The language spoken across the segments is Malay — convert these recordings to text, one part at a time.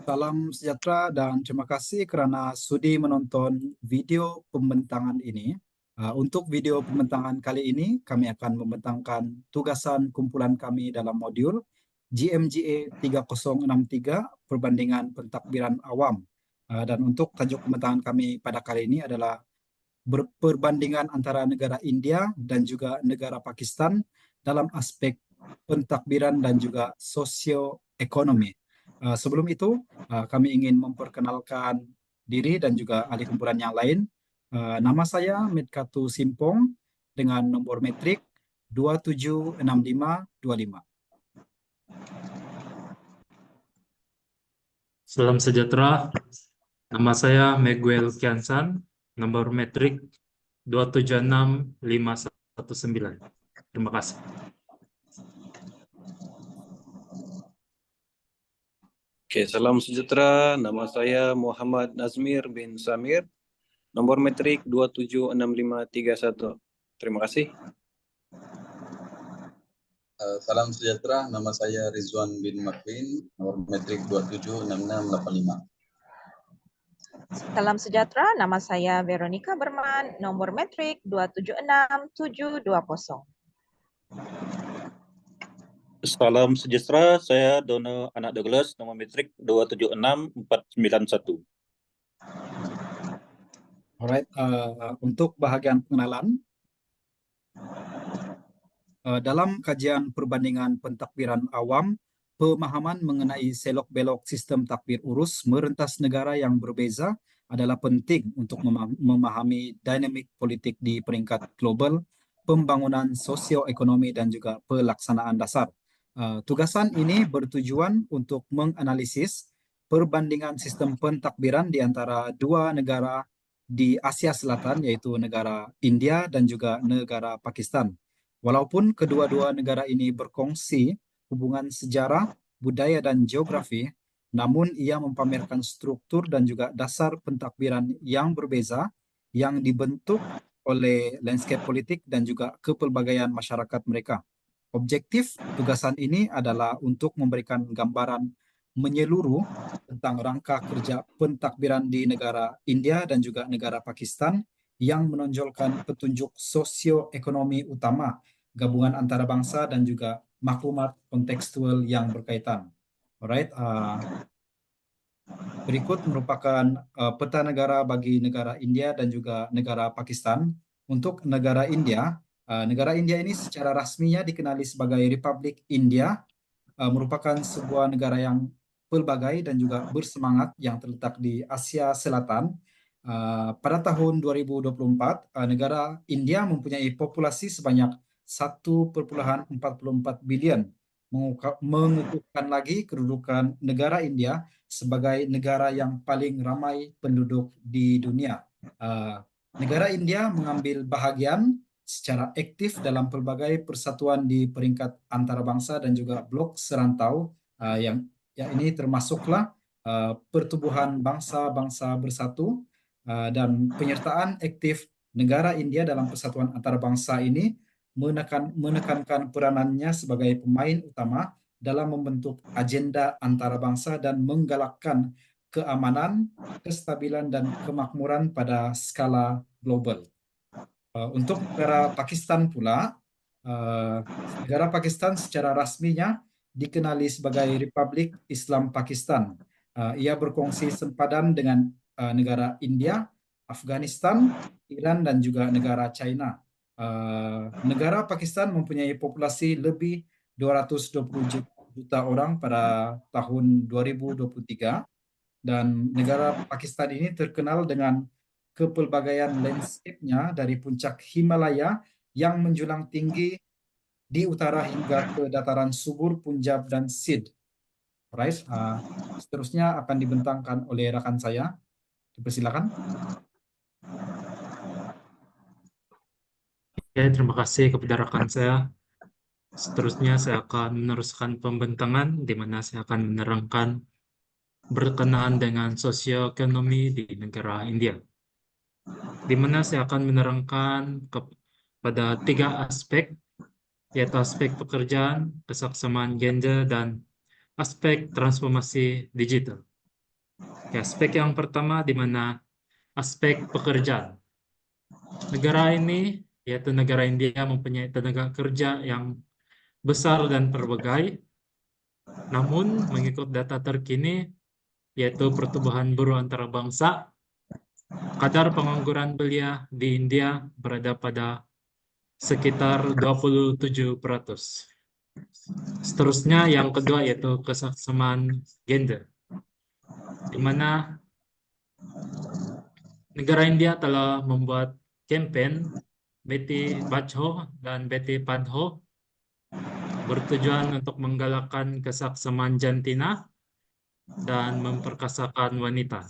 Salam sejahtera dan terima kasih kerana sudi menonton video pembentangan ini. Untuk video pembentangan kali ini, kami akan membentangkan tugasan kumpulan kami dalam modul GMGA 3063 Perbandingan Pentadbiran Awam. Dan untuk tajuk pembentangan kami pada kali ini adalah perbandingan antara negara India dan juga negara Pakistan dalam aspek pentadbiran dan juga sosioekonomi. Sebelum itu, kami ingin memperkenalkan diri dan juga ahli kumpulan yang lain. Nama saya Medkatu Simpong dengan nomor metrik 276525. Salam sejahtera, nama saya Miguel Kiansan, nomor metrik 276519. Terima kasih. Oke, salam sejahtera. Nama saya Muhammad Nazmir bin Samir, nomor metrik 276531. Terima kasih. Salam sejahtera, nama saya Rizwan bin Makwin, nomor metrik 276685. Salam sejahtera, nama saya Veronica Berman, nomor metrik 276720. Salam sejahtera, saya Dono Anak Douglas, nomor metrik 276491. Alright, untuk bahagian pengenalan, dalam kajian perbandingan pentadbiran awam, pemahaman mengenai selok-belok sistem takbir urus merentas negara yang berbeza adalah penting untuk memahami dinamik politik di peringkat global, pembangunan sosioekonomi dan juga pelaksanaan dasar. Tugasan ini bertujuan untuk menganalisis perbandingan sistem pentadbiran di antara dua negara di Asia Selatan, yaitu negara India dan juga negara Pakistan. Walaupun kedua-dua negara ini berkongsi hubungan sejarah, budaya dan geografi, namun ia mempamerkan struktur dan juga dasar pentadbiran yang berbeza yang dibentuk oleh landscape politik dan juga kepelbagaian masyarakat mereka. Objektif tugasan ini adalah untuk memberikan gambaran menyeluruh tentang rangka kerja pentadbiran di negara India dan juga negara Pakistan yang menonjolkan petunjuk sosioekonomi utama, gabungan antara bangsa dan juga maklumat kontekstual yang berkaitan. Alright, berikut merupakan peta negara bagi negara India dan juga negara Pakistan. Untuk negara India ini secara rasminya dikenali sebagai Republik India, merupakan sebuah negara yang pelbagai dan juga bersemangat yang terletak di Asia Selatan. Pada tahun 2024, negara India mempunyai populasi sebanyak 1,44 bilion, mengukuhkan lagi kedudukan negara India sebagai negara yang paling ramai penduduk di dunia. Negara India mengambil bahagian secara aktif dalam pelbagai persatuan di peringkat antarabangsa dan juga blok serantau, yang ini termasuklah pertubuhan bangsa-bangsa bersatu, dan penyertaan aktif negara India dalam persatuan antarabangsa ini menekankan peranannya sebagai pemain utama dalam membentuk agenda antarabangsa dan menggalakkan keamanan, kestabilan dan kemakmuran pada skala global. Untuk negara Pakistan pula, negara Pakistan secara rasminya dikenali sebagai Republik Islam Pakistan. Ia berkongsi sempadan dengan negara India, Afghanistan, Iran dan juga negara China. Negara Pakistan mempunyai populasi lebih 220 juta orang pada tahun 2023, dan negara Pakistan ini terkenal dengan kepelbagaian landscape-nya dari puncak Himalaya yang menjulang tinggi di utara hingga ke dataran subur Punjab dan Sindh. Right. Seterusnya akan dibentangkan oleh rekan saya. Dipersilakan. Oke, terima kasih kepada rekan saya. Seterusnya saya akan meneruskan pembentangan di mana saya akan menerangkan berkenaan dengan sosioekonomi di negara India, di mana saya akan menerangkan pada 3 aspek, yaitu aspek pekerjaan, keseksama gender, dan aspek transformasi digital. Oke, aspek yang pertama di mana aspek pekerjaan. Negara ini, yaitu negara India, mempunyai tenaga kerja yang besar dan berbagai. Namun, mengikut data terkini, yaitu pertumbuhan buruh antar bangsa, kadar pengangguran belia di India berada pada sekitar 27%. Seterusnya, yang kedua yaitu kesesamaan gender, di mana negara India telah membuat kampanye Beti Bachao dan Beti Padhao bertujuan untuk menggalakkan kesesamaan jantina dan memperkasakan wanita.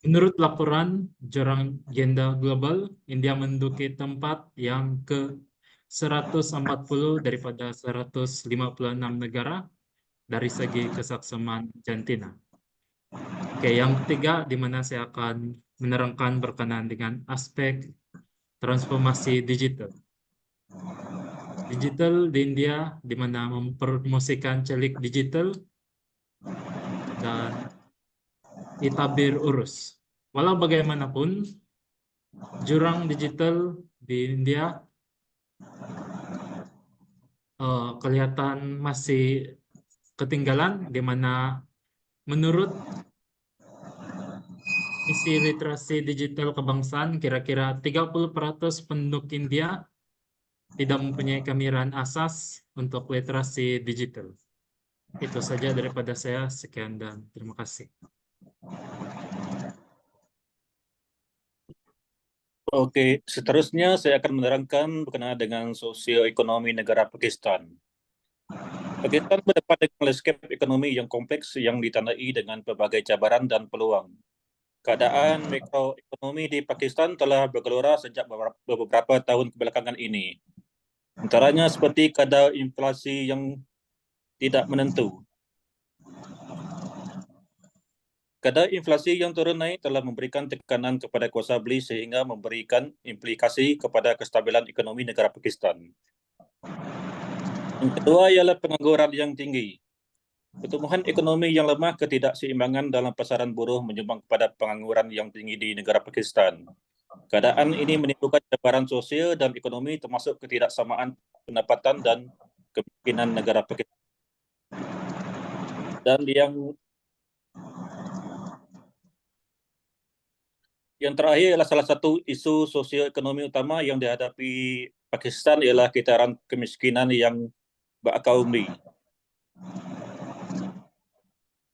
Menurut laporan Jurang Gender Global, India menduduki tempat yang ke-140 daripada 156 negara dari segi kesesamaan jantina. Oke, yang ketiga di mana saya akan menerangkan berkenaan dengan aspek transformasi digital. Digital di India di mana mempromosikan celik digital dan itabir urus. Walau bagaimanapun, jurang digital di India kelihatan masih ketinggalan, di mana menurut misi literasi digital kebangsaan, kira-kira 30% penduduk India tidak mempunyai kemiran asas untuk literasi digital. Itu saja daripada saya. Sekian dan terima kasih. Oke, seterusnya saya akan menerangkan berkenaan dengan sosioekonomi negara Pakistan. Pakistan berdepan dengan landscape ekonomi yang kompleks yang ditandai dengan berbagai cabaran dan peluang. Keadaan makroekonomi di Pakistan telah bergelora sejak beberapa tahun kebelakangan ini. Antaranya seperti kadar inflasi yang tidak menentu. Kadar inflasi yang turun naik telah memberikan tekanan kepada kuasa beli sehingga memberikan implikasi kepada kestabilan ekonomi negara Pakistan. Yang kedua ialah pengangguran yang tinggi. Pertumbuhan ekonomi yang lemah, ketidakseimbangan dalam pasaran buruh menyumbang kepada pengangguran yang tinggi di negara Pakistan. Keadaan ini menimbulkan cabaran sosial dan ekonomi termasuk ketidaksamaan pendapatan dan kemiskinan negara Pakistan. Dan yang terakhir adalah salah satu isu sosioekonomi utama yang dihadapi Pakistan ialah kitaran kemiskinan yang berakar umri.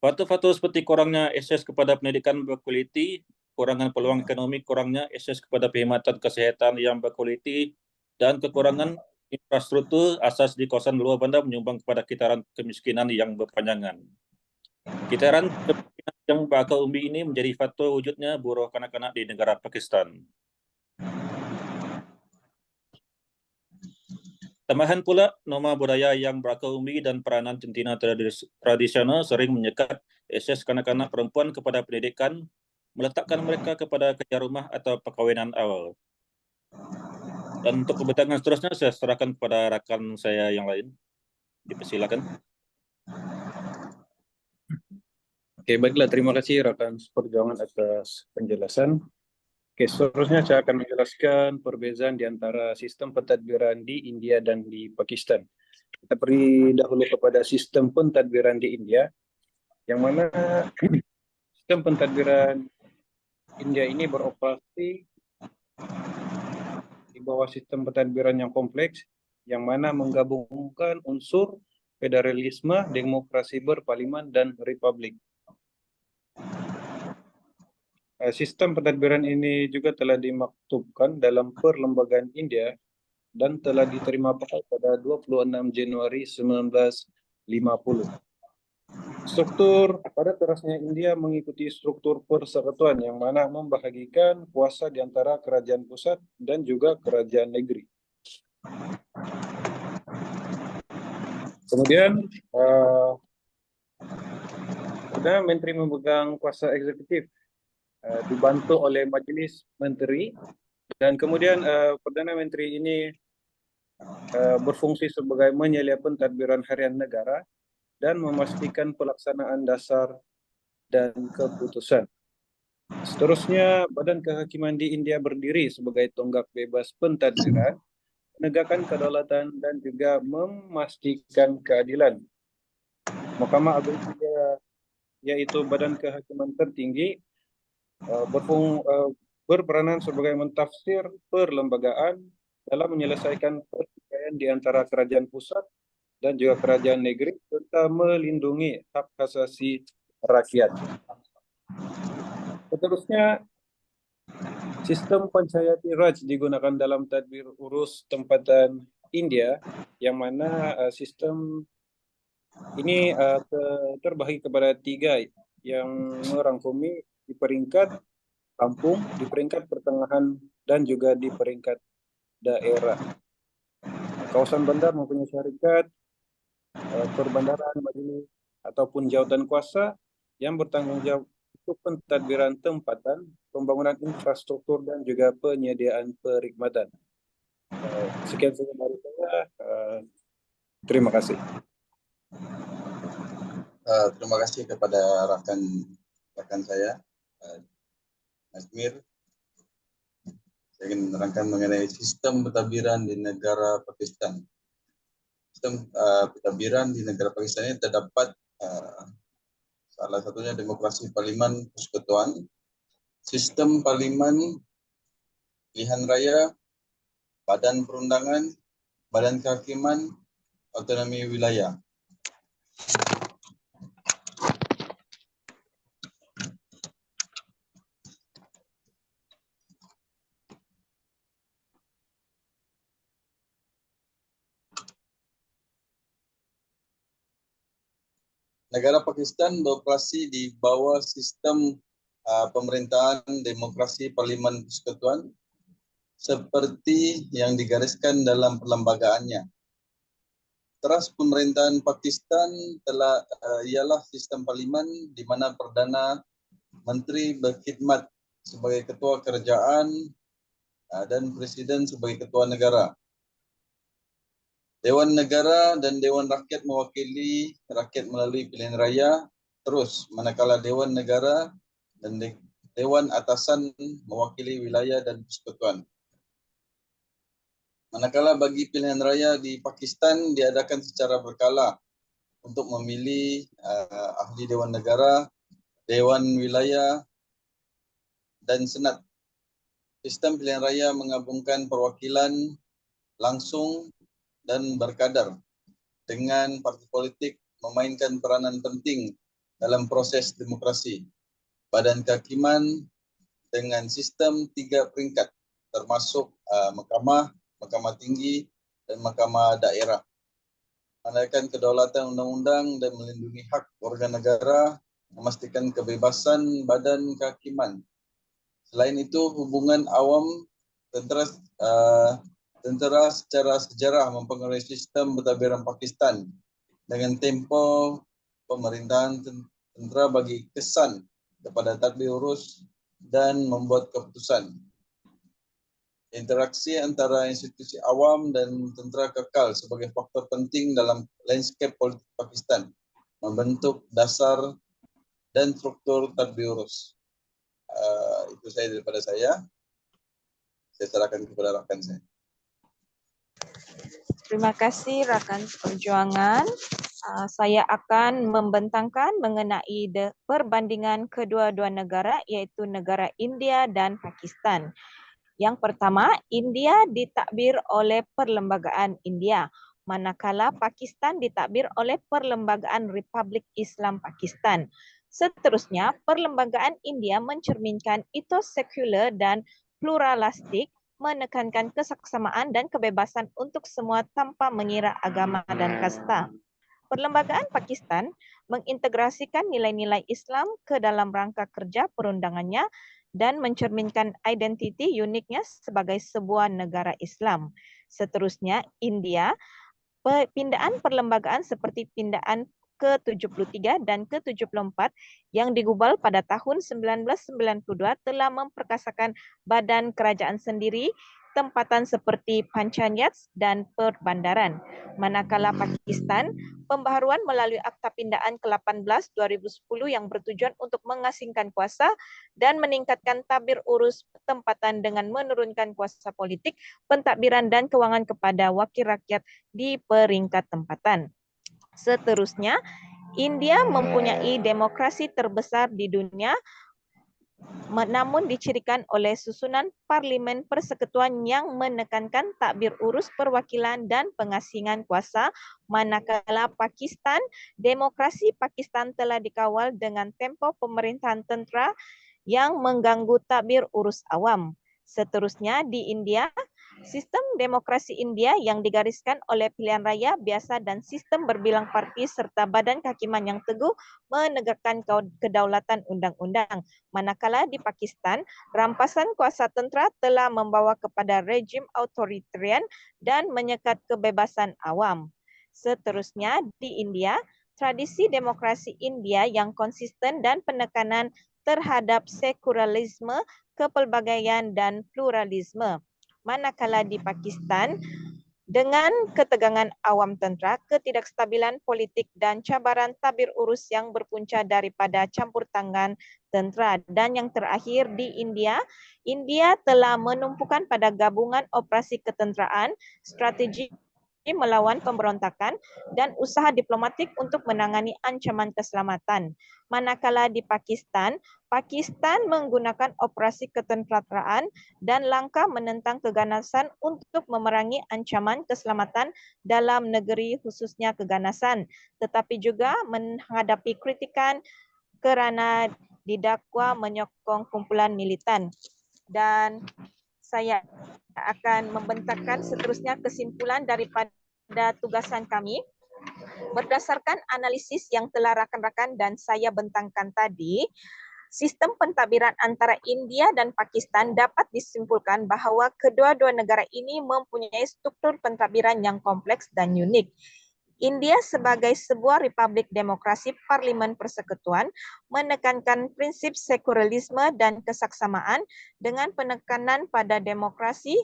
Faktor-faktor seperti kurangnya akses kepada pendidikan berkualiti, kurangan peluang ekonomi, kurangnya akses kepada perkhidmatan kesihatan yang berkualiti, dan kekurangan infrastruktur asas di kawasan luar bandar menyumbang kepada kitaran kemiskinan yang berpanjangan. Kitaran kemiskinan yang berakar umri ini menjadi faktor wujudnya buruh kanak-kanak di negara Pakistan. Tambahan pula, norma budaya yang berakar umri dan peranan jantina tradisional sering menyekat akses kanak-kanak perempuan kepada pendidikan, meletakkan mereka kepada kerja rumah atau perkahwinan awal. Dan untuk kebetulan seterusnya, saya serahkan kepada rakan saya yang lain. Dipersilakan. Oke, baiklah. Terima kasih rakan seperjuangan atas penjelasan. Oke, seterusnya saya akan menjelaskan perbezaan di antara sistem pentadbiran di India dan di Pakistan. Kita beri dahulu kepada sistem pentadbiran di India, yang mana sistem pentadbiran India ini beroperasi di bawah sistem pentadbiran yang kompleks, yang mana menggabungkan unsur federalisme, demokrasi berparlimen, dan republik. Sistem pentadbiran ini juga telah dimaktubkan dalam Perlembagaan India dan telah diterima pakai pada 26 Januari 1950. Struktur pada terasnya India mengikuti struktur persekutuan yang mana membahagikan kuasa di antara kerajaan pusat dan juga kerajaan negeri. Kemudian Perdana Menteri memegang kuasa eksekutif dibantu oleh Majlis Menteri, dan kemudian Perdana Menteri ini berfungsi sebagai menyelia pentadbiran harian negara dan memastikan pelaksanaan dasar dan keputusan. Seterusnya, Badan Kehakiman di India berdiri sebagai tonggak bebas pentadbiran, menegakkan kedaulatan dan juga memastikan keadilan. Mahkamah Agung India, yaitu badan kehakiman tertinggi, berperanan sebagai mentafsir perlembagaan dalam menyelesaikan pertikaian di antara kerajaan pusat dan juga kerajaan negeri serta melindungi hak asasi rakyat. Seterusnya, sistem Panchayati Raj digunakan dalam tadbir urus tempatan India, yang mana sistem ini terbagi kepada 3 yang merangkumi di peringkat kampung, di peringkat pertengahan, dan juga di peringkat daerah. Kawasan bandar mempunyai syarikat, perbandaran, majelis, ataupun jawatan kuasa yang bertanggung jawab untuk pentadbiran tempatan, pembangunan infrastruktur, dan juga penyediaan perkhidmatan. Sekian saja dari saya. Terima kasih. Terima kasih kepada rekan saya, Mas Mir. Saya ingin menerangkan mengenai sistem pentadbiran di negara Pakistan. Sistem pentadbiran di negara Pakistan ini terdapat salah satunya demokrasi parlimen persekutuan, sistem parlimen, pilihan raya, badan perundangan, badan kehakiman, otonomi wilayah. Negara Pakistan beroperasi di bawah sistem pemerintahan demokrasi parlimen persekutuan seperti yang digariskan dalam perlembagaannya. Teras pemerintahan Pakistan ialah sistem parlimen di mana Perdana Menteri berkhidmat sebagai ketua kerajaan dan Presiden sebagai ketua negara. Dewan Negara dan Dewan Rakyat mewakili rakyat melalui pilihan raya, terus manakala Dewan Negara dan Dewan Atasan mewakili wilayah dan persekutuan. Manakala bagi pilihan raya di Pakistan diadakan secara berkala untuk memilih ahli Dewan Negara, Dewan Wilayah, dan Senat. Sistem pilihan raya menggabungkan perwakilan langsung dan berkadar dengan parti politik memainkan peranan penting dalam proses demokrasi. Badan kehakiman dengan sistem 3 peringkat termasuk mahkamah, mahkamah tinggi, dan mahkamah daerah. Menegakkan kedaulatan undang-undang dan melindungi hak warga negara, memastikan kebebasan badan kehakiman. Selain itu, hubungan awam tentera secara sejarah mempengaruhi sistem pentadbiran Pakistan dengan tempo pemerintahan tentera bagi kesan kepada tadbir urus dan membuat keputusan. Interaksi antara institusi awam dan tentera kekal sebagai faktor penting dalam landscape politik Pakistan, membentuk dasar dan struktur tadbir urus. Itu saya daripada saya. Saya serahkan kepada rekan saya. Terima kasih rakan perjuangan. Saya akan membentangkan mengenai perbandingan kedua-dua negara, iaitu negara India dan Pakistan. Yang pertama, India ditadbir oleh Perlembagaan India, manakala Pakistan ditadbir oleh Perlembagaan Republik Islam Pakistan. Seterusnya, Perlembagaan India mencerminkan etos sekular dan pluralistik, menekankan kesaksamaan dan kebebasan untuk semua tanpa mengira agama dan kasta. Perlembagaan Pakistan mengintegrasikan nilai-nilai Islam ke dalam rangka kerja perundangannya dan mencerminkan identiti uniknya sebagai sebuah negara Islam. Seterusnya, India, pindaan perlembagaan seperti pindaan ke-73 dan ke-74 yang digubal pada tahun 1992 telah memperkasakan badan kerajaan sendiri tempatan seperti Panchayats dan perbandaran. Manakala Pakistan, pembaharuan melalui Akta Pindaan ke-18 2010 yang bertujuan untuk mengasingkan kuasa dan meningkatkan tabir urus tempatan dengan menurunkan kuasa politik, pentadbiran dan kewangan kepada wakil rakyat di peringkat tempatan. Seterusnya, India mempunyai demokrasi terbesar di dunia, namun dicirikan oleh susunan parlimen persekutuan yang menekankan takbir urus perwakilan dan pengasingan kuasa, manakala Pakistan, demokrasi Pakistan telah dikawal dengan tempo pemerintahan tentera yang mengganggu takbir urus awam. Seterusnya di India, sistem demokrasi India yang digariskan oleh pilihan raya biasa dan sistem berbilang parti serta badan kehakiman yang teguh menegakkan kedaulatan undang-undang. Manakala di Pakistan, rampasan kuasa tentera telah membawa kepada rejim authoritarian dan menyekat kebebasan awam. Seterusnya di India, tradisi demokrasi India yang konsisten dan penekanan terhadap sekularisme, kepelbagaian dan pluralisme. Manakala di Pakistan, dengan ketegangan awam tentera, ketidakstabilan politik dan cabaran tabir urus yang berpunca daripada campur tangan tentera. Dan yang terakhir di India, India telah menumpukan pada gabungan operasi ketenteraan, strategi melawan pemberontakan dan usaha diplomatik untuk menangani ancaman keselamatan. Manakala di Pakistan, Pakistan menggunakan operasi ketenteraan dan langkah menentang keganasan untuk memerangi ancaman keselamatan dalam negeri khususnya keganasan, tetapi juga menghadapi kritikan kerana didakwa menyokong kumpulan militan. Dan saya akan membentangkan seterusnya kesimpulan daripada tugasan kami. Berdasarkan analisis yang telah rakan-rakan dan saya bentangkan tadi, sistem pentadbiran antara India dan Pakistan dapat disimpulkan bahawa kedua-dua negara ini mempunyai struktur pentadbiran yang kompleks dan unik. India sebagai sebuah republik demokrasi parlimen persekutuan menekankan prinsip sekularisme dan kesaksamaan dengan penekanan pada demokrasi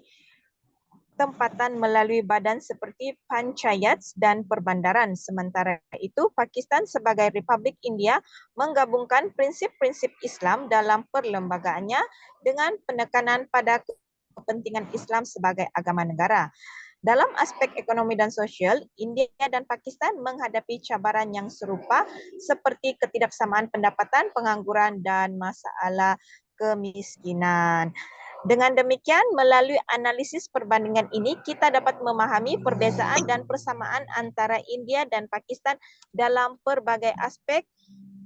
tempatan melalui badan seperti Panchayats dan perbandaran. Sementara itu, Pakistan sebagai Republik India menggabungkan prinsip-prinsip Islam dalam perlembagaannya dengan penekanan pada kepentingan Islam sebagai agama negara. Dalam aspek ekonomi dan sosial, India dan Pakistan menghadapi cabaran yang serupa seperti ketidaksamaan pendapatan, pengangguran dan masalah kemiskinan. Dengan demikian, melalui analisis perbandingan ini, kita dapat memahami perbezaan dan persamaan antara India dan Pakistan dalam berbagai aspek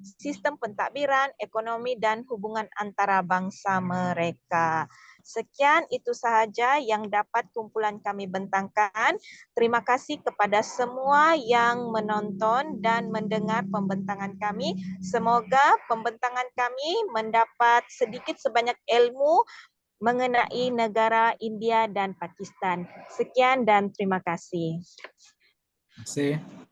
sistem pentadbiran, ekonomi dan hubungan antara bangsa mereka. Sekian itu sahaja yang dapat kumpulan kami bentangkan. Terima kasih kepada semua yang menonton dan mendengar pembentangan kami. Semoga pembentangan kami mendapat sedikit sebanyak ilmu mengenai negara India dan Pakistan. Sekian dan terima kasih. Terima kasih.